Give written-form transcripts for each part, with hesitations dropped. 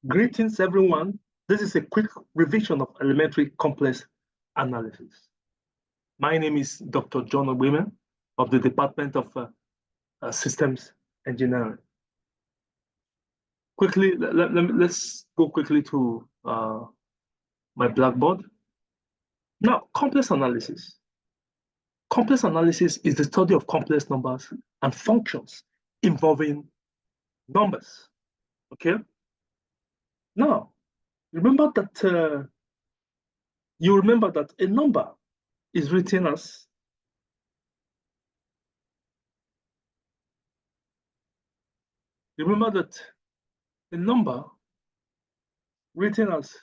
Greetings, everyone. This is a quick revision of elementary complex analysis. My name is Dr. John Ogbemen of the Department of Systems Engineering. Quickly, let's go quickly to my blackboard. Now, complex analysis. Complex analysis is the study of complex numbers and functions involving numbers. Okay. Now, remember that a number is written as a number written as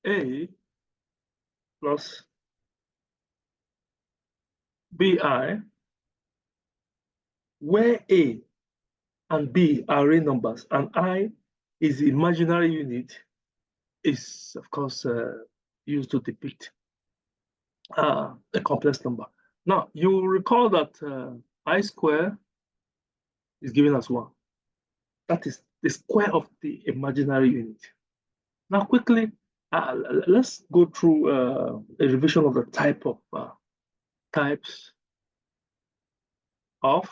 A plus BI, where A and B are real numbers and I is the imaginary unit, is of course used to depict a complex number. Now, you will recall that I square is given as 1. That is the square of the imaginary unit. Now, quickly, let's go through a revision of the types of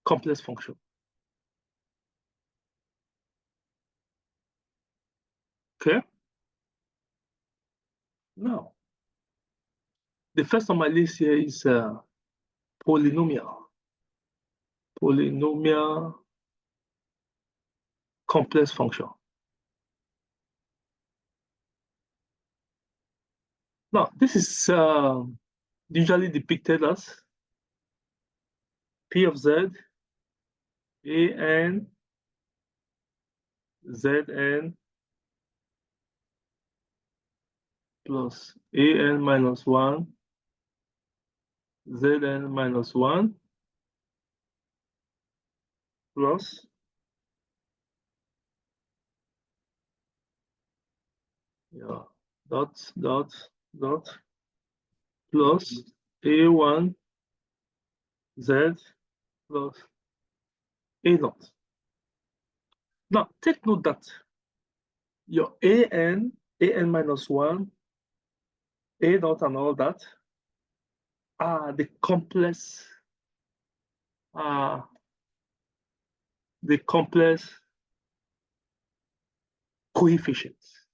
complex function. Okay. Now, the first on my list here is polynomial complex function. Now, this is usually depicted as P of Z, A-N, Z-N, plus A-N minus 1, Z-N minus 1, plus dot, plus A1, Z, plus A0. Now, take note that your AN minus 1, A0 and all that are the complex coefficients.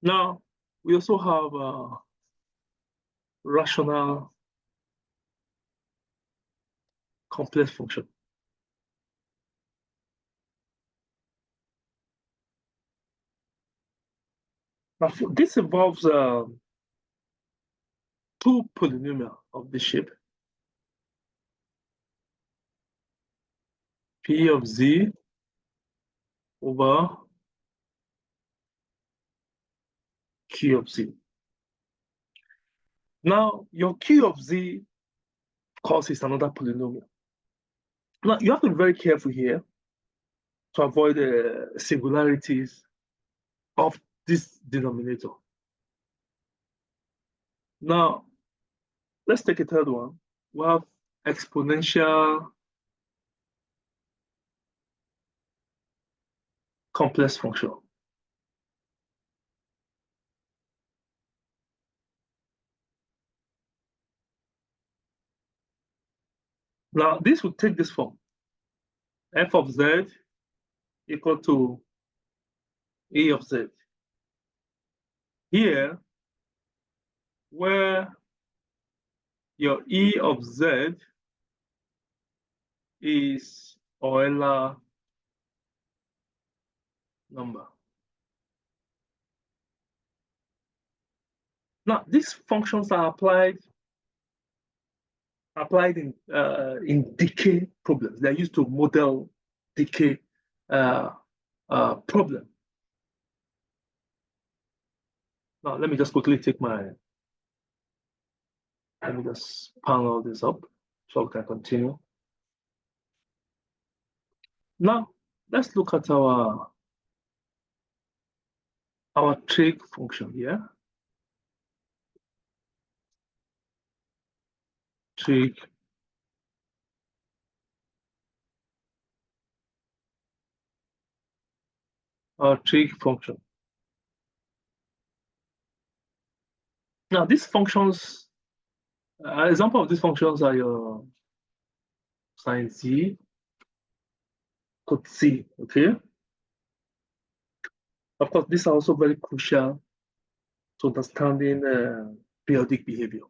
Now, we also have rational complex function. Now, this involves two polynomials of the shape P of Z over Q of Z. Now, your Q of Z, of course, is another polynomial. Now, you have to be very careful here to avoid the singularities of this denominator. Now, let's take a third one. We have exponential complex function. Now, this will take this form. F of Z equal to E of Z. Here, where your E of Z is Euler number. Now, these functions are applied in decay problems. They're used to model decay problem. Now, let me just quickly let me just panel this up so we can continue. Now, let's look at our trig function here. trig trig function. Now, these functions, example of these functions are your sine z, cot z, okay? Of course, these are also very crucial to understanding periodic behavior.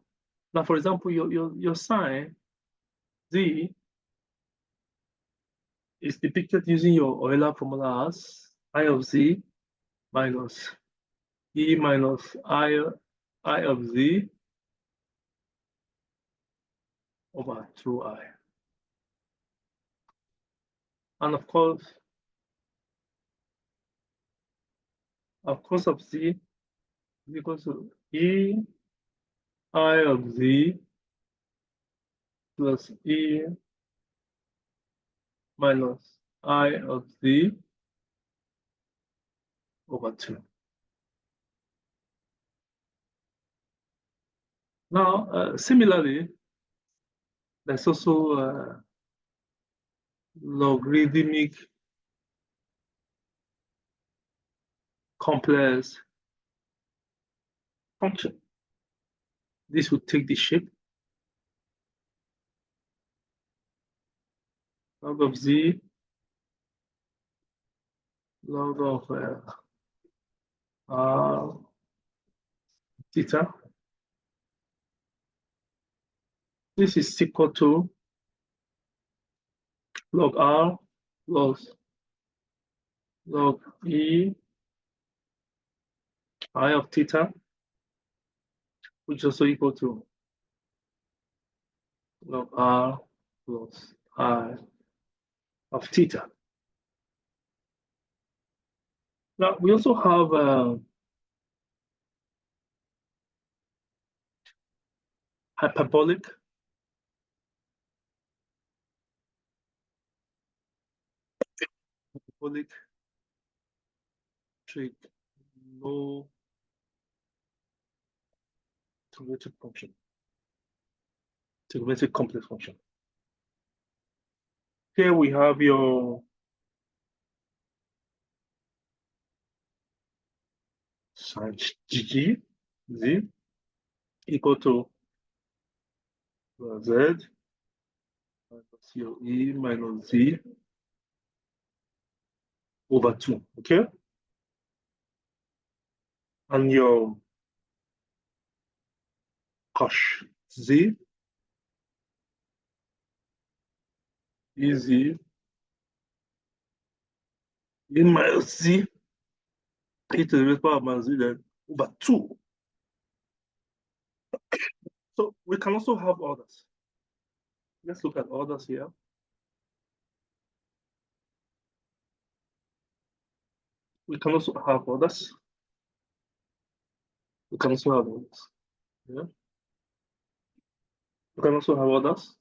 Now, for example, your sine z is depicted using your Euler formula as I of z minus e minus I of z over 2I. And of course of z is equal to e I of z plus e minus I of z over 2. Now, similarly, there's also logarithmic complex function. This would take the shape log of z log of r theta. This is equal to log r plus log e I of theta, which is also equal to log r plus I of theta. Now, we also have hyperbolic trigonometric function, trigonometric complex function. Here we have your sine z equal to z minus your e minus z over 2, okay? And your cos z is e minus z e to the raised power minus z then over 2. So we can also have others. Let's look at others here. We can also have others. We can also have others. Yeah. We can also have others.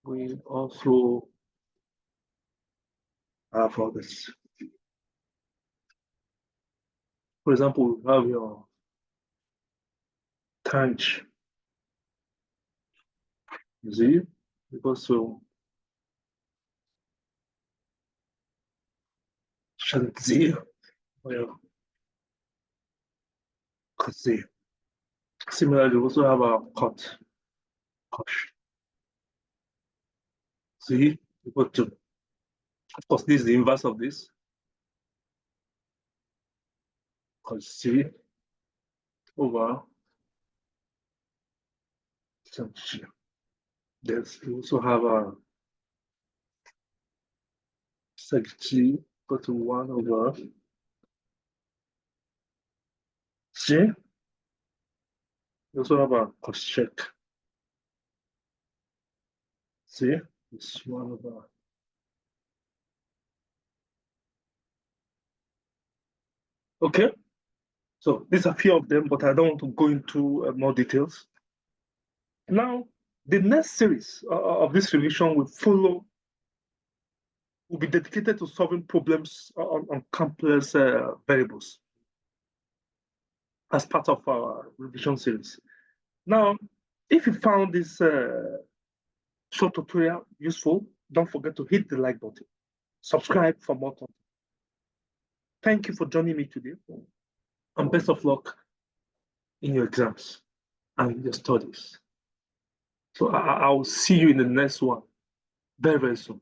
We also have others. For example, we have your tanh z equals to shan z or your cos z. Similarly, we also have our cot z equal to, of course, this is the inverse of this, cos z over shan z. Then we also have a sec g equal to 1 over j. We also have a cos check z is 1 over. Okay, so these are a few of them, but I don't want to go into more details. Now, the next series of this revision will be dedicated to solving problems on complex variables as part of our revision series. Now, If you found this short tutorial useful, don't forget to hit the like button. Subscribe for more content. Thank you for joining me today, and best of luck in your exams and your studies. So I'll see you in the next one very, very soon.